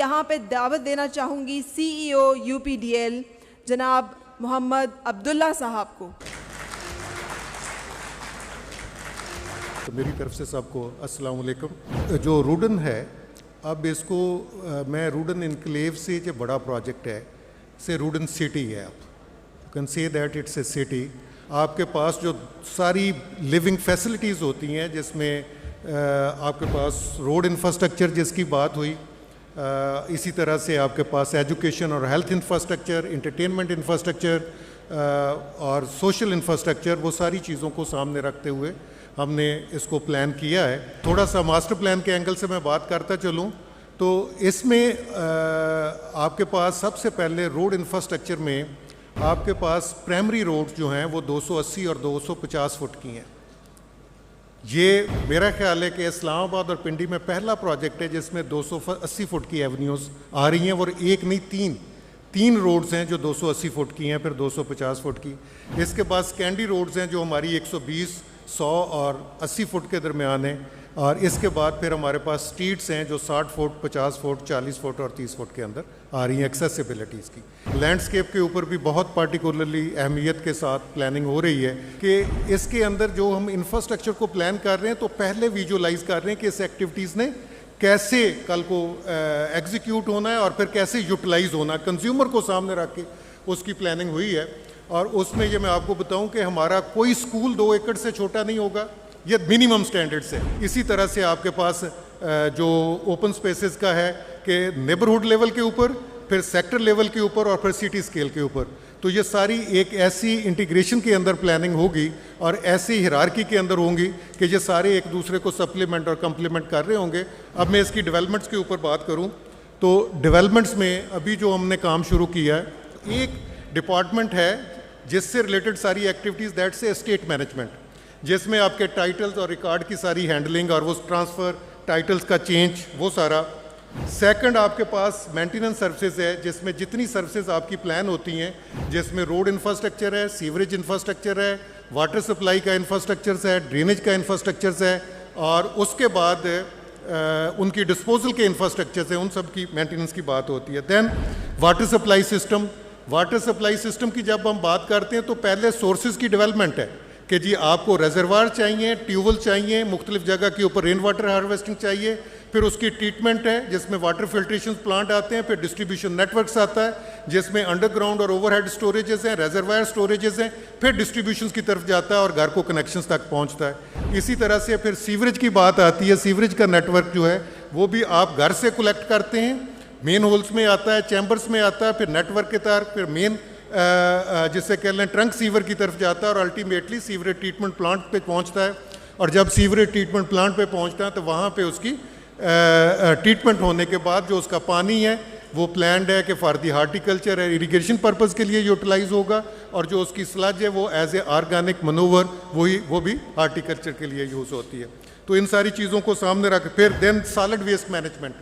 यहाँ पे दावत देना चाहूँगी CEO UPDL जनाब मोहम्मद अब्दुल्ला साहब को। तो मेरी तरफ से सबको अस्सलाम वालेकुम। जो रूडन है, अब इसको मैं रूडन इनक्लेव से जो बड़ा प्रोजेक्ट है से रूडन सिटी है, आप can say that it's a city. आपके पास जो सारी लिविंग फैसिलिटीज़ होती हैं, जिसमें आपके पास रोड इंफ्रास्ट्रक्चर जिसकी बात हुई, इसी तरह से आपके पास एजुकेशन और हेल्थ इंफ्रास्ट्रक्चर, इंटरटेनमेंट इंफ्रास्ट्रक्चर और सोशल इंफ्रास्ट्रक्चर, वो सारी चीज़ों को सामने रखते हुए हमने इसको प्लान किया है। थोड़ा सा मास्टर प्लान के एंगल से मैं बात करता चलूँ तो इसमें आपके पास सबसे पहले रोड इंफ्रास्ट्रक्चर में आपके पास प्राइमरी रोड जो हैं वो 280 और 250 फुट की हैं। ये मेरा ख्याल है कि इस्लामाबाद और पिंडी में पहला प्रोजेक्ट है जिसमें 280 फुट की एवेन्यूज़ आ रही हैं, और एक नहीं तीन रोड्स हैं जो 280 फुट की हैं, फिर 250 फुट की। इसके बाद कैंडी रोड्स हैं जो हमारी 120, 100 और 80 फुट के दरमियान है, और इसके बाद फिर हमारे पास स्ट्रीट्स हैं जो 60 फुट, 50 फुट, 40 फुट और 30 फुट के अंदर आ रही हैं एक्सेसिबिलिटीज़ की। लैंडस्केप के ऊपर भी बहुत पार्टिकुलरली अहमियत के साथ प्लानिंग हो रही है कि इसके अंदर जो हम इंफ्रास्ट्रक्चर को प्लान कर रहे हैं तो पहले विजुलाइज कर रहे हैं कि इस एक्टिविटीज़ ने कैसे कल को एग्जीक्यूट होना है और फिर कैसे यूटिलाइज होना है, कंज्यूमर को सामने रख के उसकी प्लानिंग हुई है। और उसमें ये मैं आपको बताऊं कि हमारा कोई स्कूल 2 एकड़ से छोटा नहीं होगा, ये मिनिमम स्टैंडर्ड्स है। इसी तरह से आपके पास जो ओपन स्पेसेस का है कि नेबरहुड लेवल के ऊपर, फिर सेक्टर लेवल के ऊपर और फिर सिटी स्केल के ऊपर, तो ये सारी एक ऐसी इंटीग्रेशन के अंदर प्लानिंग होगी और ऐसी हिरार्की के अंदर होंगी कि ये सारे एक दूसरे को सप्लीमेंट और कम्प्लीमेंट कर रहे होंगे। अब मैं इसकी डेवलपमेंट्स के ऊपर बात करूँ तो डेवलपमेंट्स में अभी जो हमने काम शुरू किया है, एक डिपार्टमेंट है जिससे रिलेटेड सारी activities, that's a state management, जिसमें आपके टाइटल्स और रिकॉर्ड की सारी हैंडलिंग और वो ट्रांसफ़र, टाइटल्स का चेंज, वो सारा। सेकंड आपके पास मेंटेनेंस सर्विसेज है, जिसमें जितनी सर्विसेज आपकी प्लान होती हैं, जिसमें रोड इंफ्रास्ट्रक्चर है, सीवरेज इंफ्रास्ट्रक्चर है, वाटर सप्लाई का इंफ्रास्ट्रक्चर है, ड्रेनेज का इंफ्रास्ट्रक्चर है, और उसके बाद उनकी डिस्पोजल के इंफ्रास्ट्रक्चर है, उन सब की मेंटेनेंस की बात होती है। Then water supply system, water supply system की जब हम बात करते हैं तो पहले सोर्सेज की डेवलपमेंट है कि जी आपको रेजरवार चाहिए, ट्यूबवेल चाहिए, मुख्तलिफ जगह के ऊपर रेन वाटर हार्वेस्टिंग चाहिए, फिर उसकी ट्रीटमेंट है जिसमें वाटर फिल्ट्रेशन प्लांट आते हैं, फिर डिस्ट्रीब्यूशन नेटवर्क्स आता है जिसमें अंडरग्राउंड और ओवरहेड स्टोरेजेस हैं, रेजरवायर स्टोरेजेस हैं, फिर डिस्ट्रीब्यूशन की तरफ जाता है और घर को कनेक्शंस तक पहुंचता है। इसी तरह से फिर सीवरेज की बात आती है। सीवरेज का नेटवर्क जो है वो भी आप घर से कलेक्ट करते हैं, मेन होल्स में आता है, चैम्बर्स में आता है, फिर नेटवर्क के तहत फिर मेन जिससे कह लें ट्रंक सीवर की तरफ जाता है और अल्टीमेटली सीवरेज ट्रीटमेंट प्लांट पे पहुंचता है। और जब सीवरेज ट्रीटमेंट प्लांट पे पहुंचता है तो वहाँ पे उसकी ट्रीटमेंट होने के बाद जो उसका पानी है वो प्लान्ड है कि फॉर दी हार्टिकल्चर है, इरिगेशन पर्पज़ के लिए यूटिलाइज होगा, और जो उसकी स्लज है वो एज ए ऑर्गेनिक मनूवर वो भी हार्टिकल्चर के लिए यूज़ होती है। तो इन सारी चीज़ों को सामने रख, फिर देन सॉलिड वेस्ट मैनेजमेंट,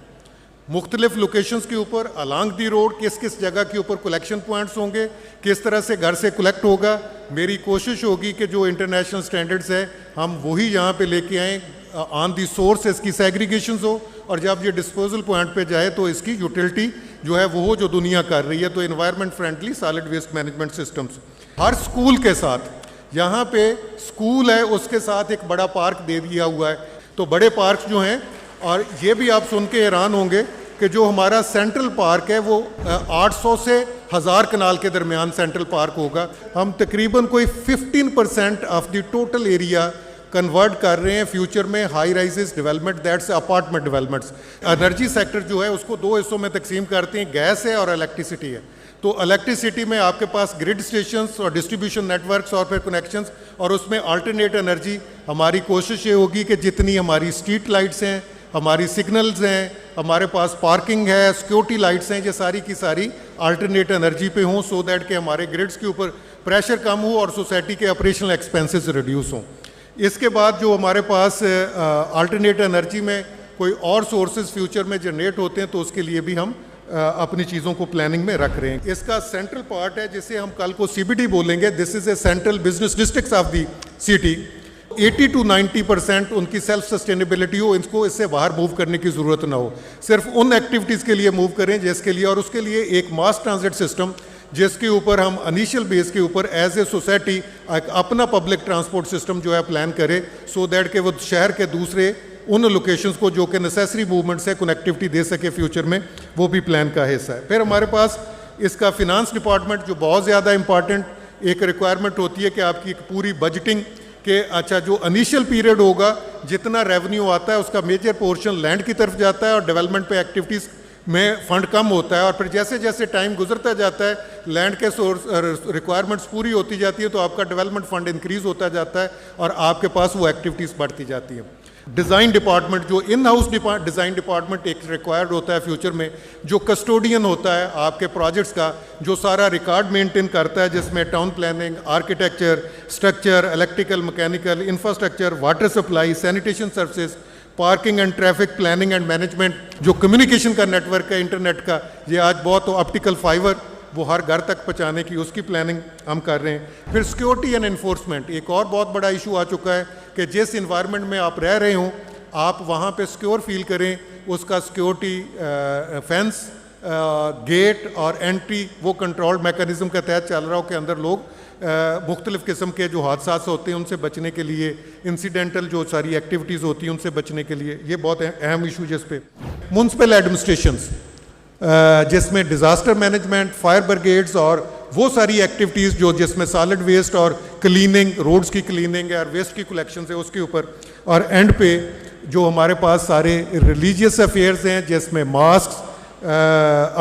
मुख्तलिफ लोकेशंस के ऊपर अलांग दी रोड किस किस जगह के ऊपर कलेक्शन पॉइंट्स होंगे, किस तरह से घर से कलेक्ट होगा। मेरी कोशिश होगी कि जो इंटरनेशनल स्टैंडर्ड्स है हम वही यहाँ पे लेके आएँ, ऑन दी सोर्स इसकी सेग्रीगेशन हो, और जब ये डिस्पोजल पॉइंट पे जाए तो इसकी यूटिलिटी जो है वो जो दुनिया कर रही है। तो environment friendly solid waste management systems हर स्कूल के साथ, यहाँ पे स्कूल है उसके साथ एक बड़ा पार्क दे दिया हुआ है। तो बड़े पार्क जो हैं, और ये भी आप सुन के हैरान होंगे कि जो हमारा सेंट्रल पार्क है वो 800 से 1000 कनाल के दरमियान सेंट्रल पार्क होगा। हम तकरीबन कोई 15% of the total area convert कर रहे हैं फ्यूचर में high rises development, that's apartment developments. Energy sector जो है उसको 2 हिस्सों में तकसीम करते हैं, गैस है और इलेक्ट्रिसिटी है। तो इलेक्ट्रिसिटी में आपके पास ग्रिड स्टेशंस और डिस्ट्रीब्यूशन नेटवर्क्स और फिर कनेक्शंस, और उसमें अल्टरनेट एनर्जी। हमारी कोशिश ये होगी कि जितनी हमारी स्ट्रीट लाइट्स हैं, हमारी सिग्नल्स हैं, हमारे पास पार्किंग है, सिक्योरिटी लाइट्स हैं, ये सारी की सारी अल्टरनेट एनर्जी पे हों, सो दैट कि हमारे ग्रिड्स के ऊपर प्रेशर कम हो और सोसाइटी के ऑपरेशनल एक्सपेंसेस रिड्यूस हों। इसके बाद जो हमारे पास अल्टरनेट एनर्जी में कोई और सोर्सेज फ्यूचर में जनरेट होते हैं तो उसके लिए भी हम अपनी चीज़ों को प्लानिंग में रख रहे हैं। इसका सेंट्रल पार्ट है जिसे हम कल को CBD बोलेंगे, this is a central business district of the city. 80 to 90% उनकी सेल्फ सस्टेनेबिलिटी हो, इनको इससे बाहर मूव करने की ज़रूरत ना हो, सिर्फ उन एक्टिविटीज़ के लिए मूव करें जिसके लिए, और उसके लिए एक मास ट्रांजिट सिस्टम जिसके ऊपर हम इनिशियल बेस के ऊपर एज ए सोसाइटी एक अपना पब्लिक ट्रांसपोर्ट सिस्टम जो है प्लान करें, सो दैट कि वो शहर के दूसरे उन लोकेशंस को जो कि नेसेसरी मूवमेंट से कनेक्टिविटी दे सके फ्यूचर में, वो भी प्लान का हिस्सा है। फिर हमारे पास इसका फिनांस डिपार्टमेंट जो बहुत ज़्यादा इंपॉर्टेंट एक रिक्वायरमेंट होती है कि आपकी एक पूरी बजटिंग के, अच्छा जो इनिशियल पीरियड होगा जितना रेवेन्यू आता है उसका मेजर पोर्शन लैंड की तरफ जाता है और डेवलपमेंट पे एक्टिविटीज़ में फ़ंड कम होता है, और फिर जैसे जैसे टाइम गुजरता जाता है लैंड के सोर्स रिक्वायरमेंट्स पूरी होती जाती है तो आपका डेवलपमेंट फ़ंड इंक्रीज़ होता जाता है और आपके पास वो एक्टिविटीज़ बढ़ती जाती हैं। डिज़ाइन डिपार्टमेंट जो इन हाउस डिज़ाइन डिपार्टमेंट एक रिक्वायर्ड होता है फ्यूचर में, जो कस्टोडियन होता है आपके प्रोजेक्ट्स का, जो सारा रिकॉर्ड मेंटेन करता है जिसमें town planning, architecture, structure, electrical, mechanical, infrastructure, water supply, sanitation services, parking and traffic planning and management, जो कम्युनिकेशन का नेटवर्क है इंटरनेट का, ये आज बहुत ऑप्टिकल फाइबर वो हर घर तक पहुँचाने की उसकी प्लानिंग हम कर रहे हैं। फिर सिक्योरिटी एंड इन्फोर्समेंट एक और बहुत बड़ा इशू आ चुका है कि जिस इन्वायरमेंट में आप रह रहे हों आप वहाँ पे सिक्योर फील करें, उसका सिक्योरिटी फेंस, गेट और एंट्री वो कंट्रोल मैकेनिज्म के तहत चल रहा हो के अंदर लोग मुख्तलिफ़ किस्म के जो हादसा होते हैं उनसे बचने के लिए, इंसिडेंटल जो सारी एक्टिविटीज़ होती हैं उनसे बचने के लिए, ये बहुत अहम इशू जिस पे म्यूनसिपल एडमिनिस्ट्रेशंस जिसमें डिज़ास्टर मैनेजमेंट, फायर ब्रिगेड्स और वो सारी एक्टिविटीज़ जो जिसमें सॉलिड वेस्ट और क्लीनिंग, रोड्स की क्लीनिंग है और वेस्ट की कलेक्शन है उसके ऊपर, और एंड पे जो हमारे पास सारे रिलीजियस अफेयर्स हैं जिसमें मास्क,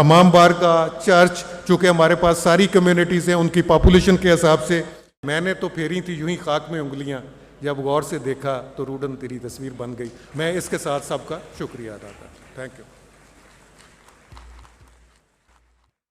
इमाम बारगाह, चर्च, चूँकि हमारे पास सारी कम्युनिटीज़ हैं उनकी पॉपुलेशन के हिसाब से। मैंने तो फेरी थी यूं ही खाक में उंगलियां, जब गौर से देखा तो रूडन तेरी तस्वीर बन गई। मैं इसके साथ सबका शुक्रिया अदा करता हूँ। Thank you.